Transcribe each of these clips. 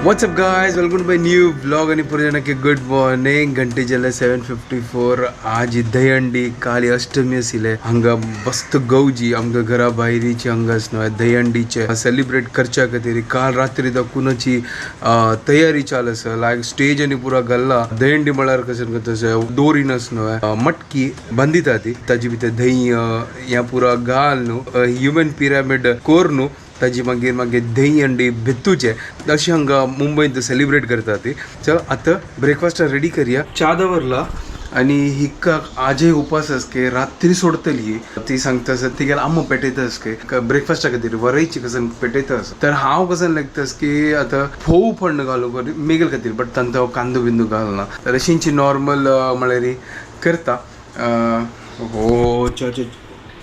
WhatsApp guys, welcome to my new vlog आणि पुरे जनಕ್ಕೆ good morning. ಗಂಟೆ ಜಲ್ಲ 7:54. आज दहीहंडी काली अष्टमी आसिले हांगा मस्त गवजी आमच्या घरा भायरीची हांगाच न्हय दहीहंडीचे सेलिब्रेट करच्या खातीर काल रात्री कुणाची तयारी चालू आसा. लायक स्टेज आणि पुरा गल्ला दहीहंडी म्हळ्यार कशें करता दोरीनच न्हय मटकी बांदिता ती ताजी भितर दही या पुरा घाल न्हू ह्युमन पिरामिड कोर न्हू ताजी मागीर दही अंडी भित्तूचे अशी हांगा मुंबईत सेलिब्रेट करता ती. चल आता ब्रेकफास्ट रेडी करूया. च्या दवरला आणि हिका आजय उपास के रात्री सोडतली ती सांगतास ती गेला आम्हा पेटयतास के ब्रेकफास्टा खातीर वरयची कसन पेटयतास तर हांव कसन लागतास की आता फोव फंड घालू मेगल खातीर बट तांता कांदो बिंदू घालना तर अशींची नॉर्मल म्हळ्यार करता. हो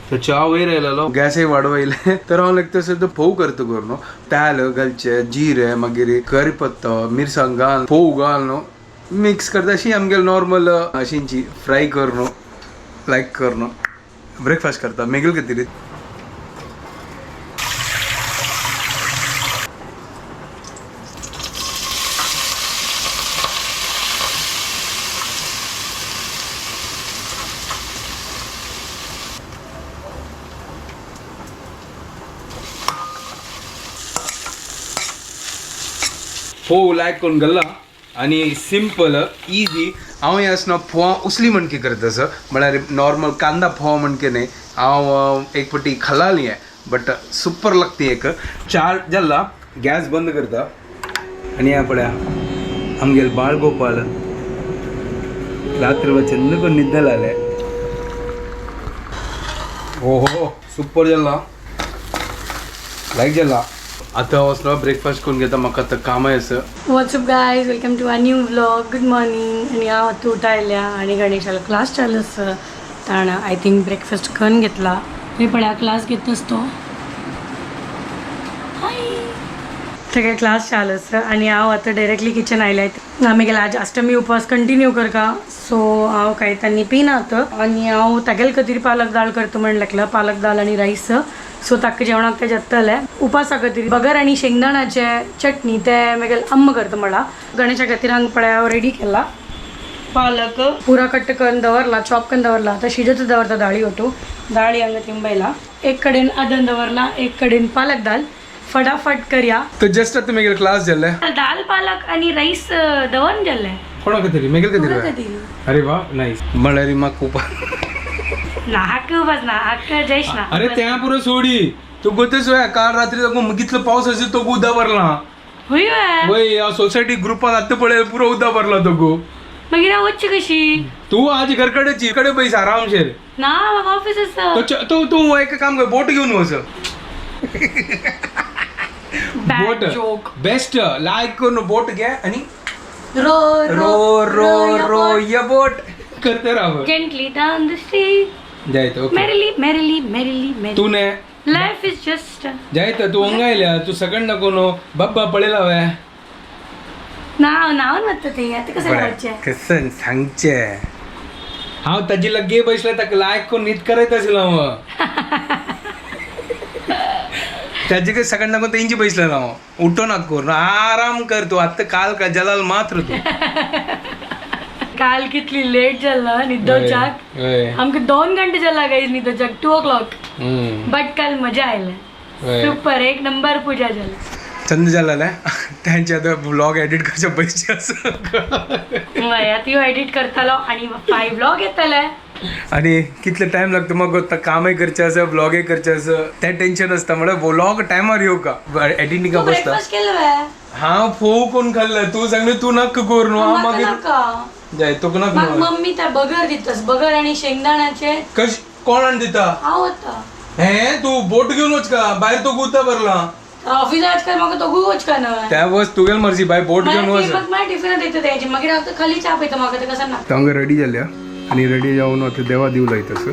तो चा वयर आयलो गॅसय वाडवयले तर हांव लायक तसो तो फोव करता कर न्हू तेल घालचे जिरे मागीर करीपत्ता मिरसांग घाल फोव घाल न्हू मिक्स करता अशी आमगे नॉर्मल अशींची फ्राय कर न्हू लायक कर न्हू ब्रेकफास्ट करता मेगल खातीर. फोव लायक करून घालला आणि सिंपल इजी हांव हें आसना फोव उसली म्हणके करता असं म्हळ्यार नॉर्मल कांदा फोव म्हणके न्ही हांव एक पटी खाल्ली आहे बट सुपर लागते. एक चार जाल्ला गॅस बंद करता आणि ह्या पळया आमगेल बाळ गोपाल रात्री चंद करून निद्द लागले. हो सुपर जाल्ला लायक जाल्ला. आता वचना ब्रेकफास्ट करून घेता म्हाका आतां कामाय आसा. What's up guys, welcome to a new vlog. Good morning. आणि हांव आतां उठायल्या आणि गणेशाला क्लास चालू आसा ताणा आय थिंक ब्रेकफास्ट करून घेतला मी पण क्लास घेतस तो सगळे क्लास चालू आसा आणि हांव आतां डायरेक्टली किचन आयल्या. आमी गेला आज अष्टमी उपवास कंटिन्यू करका सो हांव कांय तांणी पिना आतां आणि हांव तागेल खातीर पालक दाळ करता म्हण लागला पालक दाळ आणि रायस सो ताका जेवणाक ते जेतले. उपासा खातीर बगर आणि शेंगदाण्याचे चटणी ते मागीर अम्म करता म्हणला. गणेशा खातीर हांगा पळय हांव रेडी केला पालक पुरा कट्ट करून दवरला चॉप करून दवरला आतां शिजत दवरता दाळी ओटू दाळी हांगा तिंबयला एक कडेन आदन दवरला एक कडेन पालक दाल फटाफट करया. तर जस्ट आता मेगेल क्लास जाल्ले दाल पालक आणि राईस दवरून जाल्ले कोणा खातीर मेगेल खातीर. अरे वा नाईस म्हळ्यार म्हाका खूप नाक बस ना हक्क जयश ना. अरे त्या पुरो सोडी तू गोतेस काल रात्री कितलो पावस असेल तो उदा भरला होय वय सोसायटी ग्रुपान आत्ता पळय पुरो उदा भरला तो गो मागीर हांव वच्ची कशी. तू आज घरकडेची कडे पैसा आरामशेर ना म्हाका ऑफिस आसा. तू एक काम कर बोट घेऊन वच बोट बेस्ट लायक करून बोट घे आणि रो रो रो रो या बोट करते राहा gently down the street जायत ओके merrily तू ने life is just जायत तू अंगायल्या तू सगळं नको नो बाप्पा पळेला वे नाव नव्हतं ते आता कसं करायचे कसं सांगचे हांव ताजी लगे बसले ताका लायक करून नीट करत असेल हांव त्याची काही सगळं नको तेंची बसले ना उठो नाक करून आराम कर तू आता काल का जलाल मात्र तू काल कितली लेट जाला न्हिदोच्याक आमकां 2 घंटे जाला गाईज न्हिदोच्याक 2 o'clock बट काल मजा आयले सुपर एक नंबर पूजा झाली. चंद जाल्ले त्यांचे आता ब्लॉग एडिट करचे पैसे आसा ती एडिट करतालो आणि 5 व्लॉग येतले आणि कितले टाइम लागतो मग कामय करचे आसा ब्लॉगय करचे आसा ते टेन्शन असता म्हणजे व्लॉग टायमार येऊ का एडिटिंग बसता. हांव फोव कोण खाल्लं तू सांगले तू नक्क कर न्हू हांव मागीर जाय तो नक मम्मी त्या बगर दितास बगर आणि शेंगदाण्याचे कश कोण दिता हांव होता हे तू बोट घेऊन वच का बाहेर तो गुता भरला ऑफिस आज काय म्हाका तो गुवच का ना त्या बस तुगेल मर्जी बाय बोट घेऊन वच मग माझ्या टिफिनात येतं त्याची मागीर हांव खाली चा पिता म्हाका ते कसं ना तांगा रेडी जाल्या आणि रेडी जाऊन आता देवा दिव लायत असं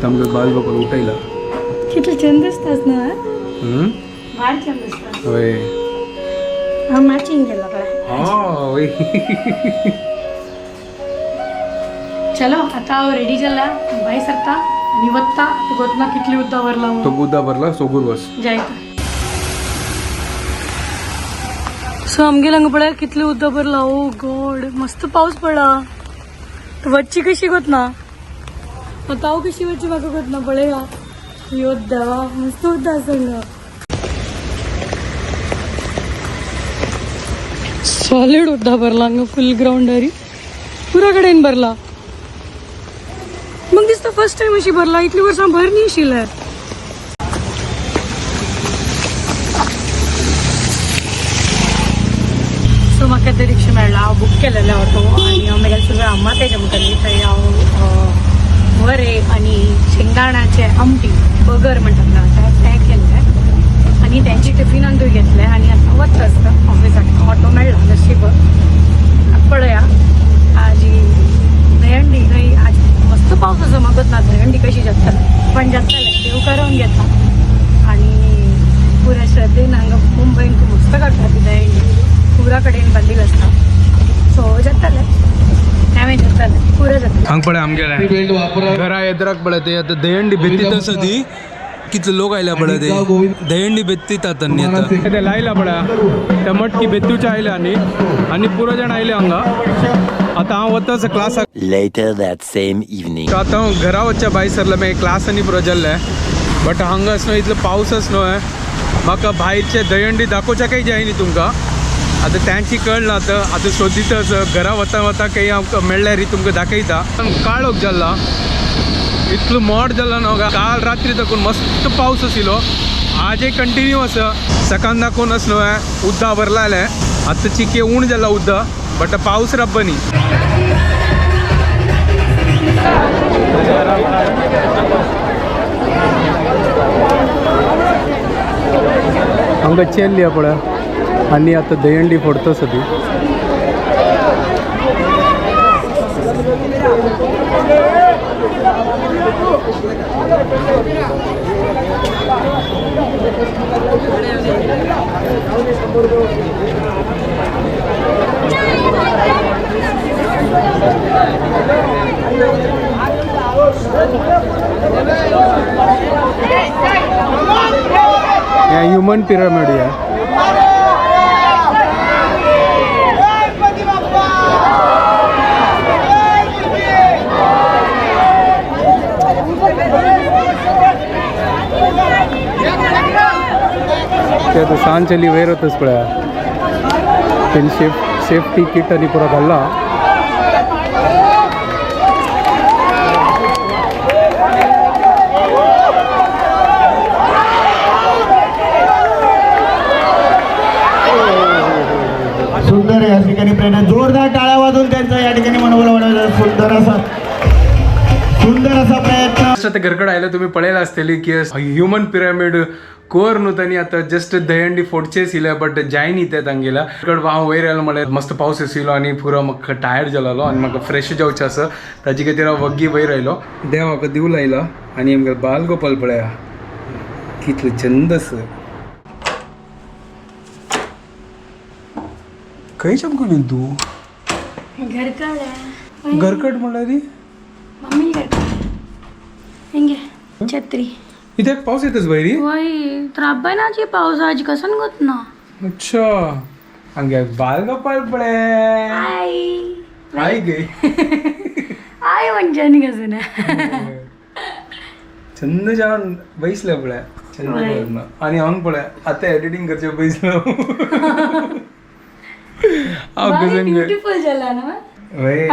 तांगा बाल बापा उठायला किती छंद असतात ना भारी छंद असतात होय हा मॅचिंग केला काय होय चलो आता हांव रेडी जाला भाई सरता आनी वत्ता गोतना कितली उद्दा भरला तो बुद्धा भरला सोगूर बस जायत सो आमगे लंग पळय कितले उद्दा भरला ओ गॉड मस्त पाऊस पडला वच्ची कशी गोतना आता हांव कशी वच्ची म्हाका गोतना पळया यो देवा मस्त उद्दा आसलो सॉलिड उद्दा भरला हांगा फुल ग्राउंडारी पुरा कडेन भरला मग दिसता फर्स्ट टाइम अशी भरला इतली वर्सां भर न्ही आशिल्ले सो म्हाका ते रिक्षा मेळ्ळा हांव बूक केलेले ऑटो आनी हांव म्हगेले सगळे अम्मा तेजे म्हणटाली थंय हांव वरे आनी शेंगदाण्याचे आमटी बगर म्हणटात ना तें केल्लें आनी तेंची टिफिनान थंय घेतलें आनी आतां वता आसता ऑफिसाक ऑटो मेळ्ळा नशीब पळया आज दहंडी थंय आज मस्त पावस असो म्हाका ना दहंडी कशी जातले पण जातले देव करून घेता आनी पुऱ्या श्रद्धेन हांगा मुंबईन खूब मस्त काडटा ती दहंडी पुरा कडेन बांदील आसता सो जातले हांवें जातले पुरा जातले हांग पळय आमगेले घरा येदराक पळय ते आता दहंडी बेत्तीत आसा ती कितले लोक आयल्या पळय ते दहंडी बेत्तीत आता ते लायला पळय त्या मटकी बेत्तूचे आयले आनी पुरो जाण आयले हांगा आता हांव वतां क्लासाक Later that same evening. आतां हांव घरा वच्च्या भायर सरले मागीर क्लास आनी पुरो जाल्ले बट हांगा न्हू इतलो पावसच न्हू म्हाका भायरचे दहंडी दाखोवच्याकय जाय न्ही तुमकां आतां तांची कळना आतां सोदितच घरा वता वता काही आमकां मेळ्ळ्यार तुमकां दाखयता काळोख जाल्ला इतलो मोड जाला न्हू काल रात्री दाखोवन मस्त पावस आशिल्लो आजय कंटिन्यू आसा सकाळ दाखोवन न्हू उद्दा भरलाले आतां चिके उण जाला उद्दा बट पावस रब्ब न्ही हांगा चेल्ली पळय आनी आतां दहंडी फोडटा ती ह्युमन पिरामिड आहे ते आता सांजली वयर वतच पळय तेणी सेफ्टी किट आनी पुरो घाल्ला सुंदर या ठिकाणी प्रेरणा जोरदार टाळ्या वाजवून त्यांचा या ठिकाणी मनोबल वाढवण्याचा सुंदर असा प्रयत्न ते घरकडे आयले तुम्ही पळयला आसतली की ह्युमन पिरामिड कोर न्हू तांणी आतां जस्ट दहंडी फोडचे आशिल्ले बट जाय न्ही ते तांगेला हांव वयर आयलो म्हळ्यार मस्त पावस आशिल्लो आनी पुरो म्हाका टायर्ड जालो आनी म्हाका फ्रेश जावचें आसा ताजे खातीर हांव वग्गी वयर आयलो देव म्हाका दिवू लायला आनी आमगे बाल गोपाल पळया कितले चंद आसा खंय चमकून तूं घरकट म्हळ्यार मम्मी हेंगे छत्री इथे पावस येतच भाई वय त्राबायनाची पावस आज कसन गोत ना अच्छा हंगे बाल गोपाल पळे आई गे आय म्हणजे नी कसं चंद जावन बैसले पळे चंद आणि हांग पळे आता एडिटिंग करचे बैसलो ब्युटिफुल जाला ना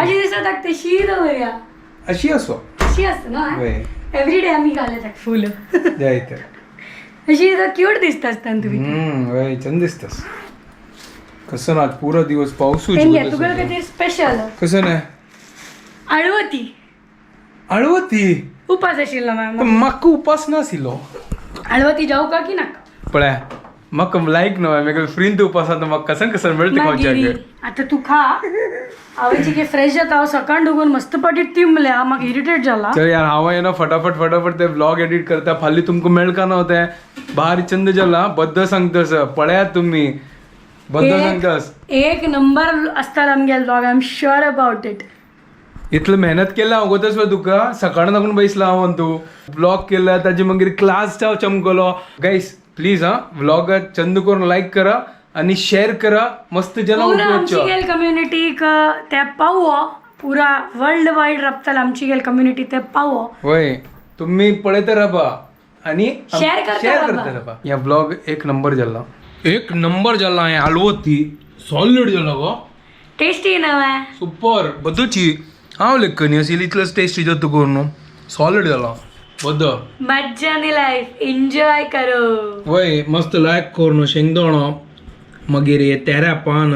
अशी दिसत लागते शीर वया अशी असो अशी असतं ना एव्हरी डे आम्ही घालत फुलं जाय तर अशी क्यूट दिसत असतात तुम्ही वय चंद दिसतस कसं ना पुरा दिवस पाऊस तुला काहीतरी स्पेशल कसं नाही आळवती आळवती उपास आशिल्लो मॅम म्हाका उपास नाशिल्लो आळवती जाऊ का की नाका पळय म्हाका लायक न्हय म्हाका फ्रीन तू उपास आतां म्हाका कसन कसन मेळटा खावच्याक आता तू खा हांवें की फ्रेश जाता हांव सकाळ डुगून मस्त पाटी तिंबल्या म्हाका इरिटेट जाला चल यार हांव येना फटाफट ते ब्लॉग एडिट करता फाल्यां तुमकां मेळका न्हू तें भारी चंद जाला बद्द सांगतस पळयात तुमी बद्द सांगतस एक नंबर असता आमगे blog I am sure about it इतलं मेहनत केला हांव गोतस तुका सकाळ लागून बसला हांव तू ब्लॉग केला ताजे मागीर क्लास चमकलो गाईस प्लीज हा व्लॉग चंद करून लाईक करा आणि शेअर करा मस्त जना पूरा आमची उठवच्यो गेल कम्युनिटी ते पावो पुरा वर्ल्ड वाईड रप्ताला आमची गेल कम्युनिटी ते पावो होय तुम्ही पळयत राहा आणि Share करता share राहा. करता राहा या ब्लॉग एक नंबर जाला हे हलवो ती सॉलिड जाला गो टेस्टी नवा सुपर बद्दूची हांव लेखनी असेल इतलंच टेस्टी जातो करून सॉलिड जाला बद्द मज्जाने लाईफ एन्जॉय करो वय मस्त लायक करून शेंगदाणो मागीर हे तेऱ्या पान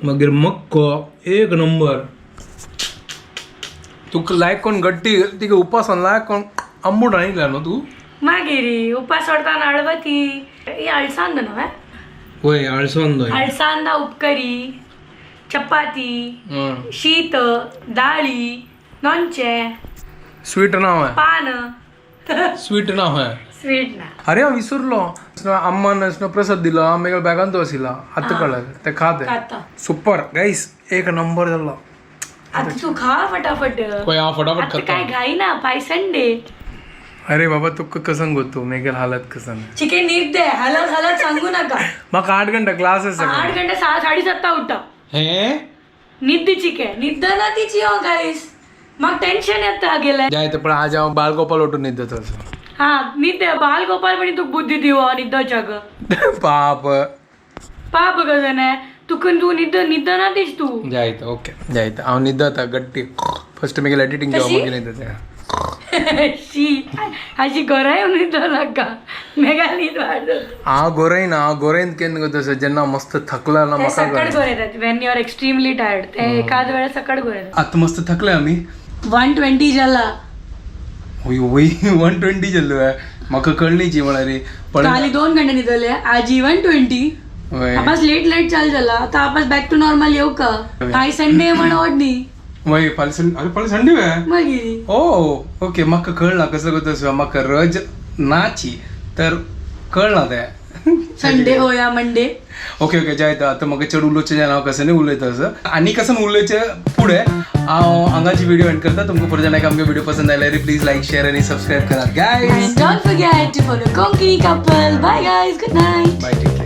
मागीर मक्को एक नंबर तुका लायक कोण गट्टी तिका उपासान लायक कोण आंबूट आणला न्हू तू मागीरी उपास सोडताना अळवती ही अळसांद नव्हे वय आळसोन अळसांदा उपकरी चपाती शीत डाळी लोणचे स्वीट नाव आहे पान स्वीट नाव आहे स्वीट ना अरे हांव विसरलो अम्मान प्रसाद दिलो आम्ही बॅगान तो आशिल्ला आतां कळ्ळें ते खाते खाता सुपर गाईस एक नंबर जालो आता तू खा फटाफट पळय हांव फटाफट आता खाता काय घाई ना पाय संडे अरे बाबा तुका कसं गोतू मेगेल हालत कसं चिकन नीट दे हलत हलत सांगू नका म्हाका 8 घंटा क्लास आहे सगळं 8 घंटे 6:30 उठा हे निद्दी चिके निद्द ना तिची हो गाईस मग टेन्शन येतं गेलं जायचं पण आज हांव बाळगोपाल उठून येतो तसं हा निद्दे बाल गोपाल पण तू बुद्धी दिव निद्दच्या ग पाप पाप कसं नाही तू निद्द ना तीच तू जायचं ओके जायचं हांव न्हिदता गट्टी फर्स्ट मेगेल एडिटींग जेव्हा कशी? मग न्हिदता शी अशी गराय निद्द नाका मेगा न्हीद वाढत हांव गोरयन केन्ना तसं जेन्ना मस्त थकला ना ते म्हाका सकड गोरेतात when you are extremely tired ते एखाद वेळा सकड गोरेतात आतां मस्त थकले आमी 120 जाला होय होय 120 जाल्लो आहे म्हाका कळणीची म्हळ्यार रे पण काली 2 घंटे न्हिदले आज 120 होय आपास लेट चालू झाला आता आपास बॅक टू नॉर्मल येऊ का काय संडे म्हण ओढणी होय फाल्यां संडे वे मागिरी ओ ओके म्हाका कळना कसं गो तसं म्हाका रज नाची तर कळना तें संडे हो या मंडे ओके जायतं आतां म्हाका चड उलोवचें जायना हांव कसं उलयता असं आनी कसं उलयचें फुडें हांव हांगाची व्हिडिओ एंड करता तुमकां फुडें जाणांक आमगे व्हिडिओ पसंद आयल्यार प्लीज लाईक शेअर आणि सबस्क्राईब करा guys And don't forget to follow Konki couple. Bye guys. Good night. Bye take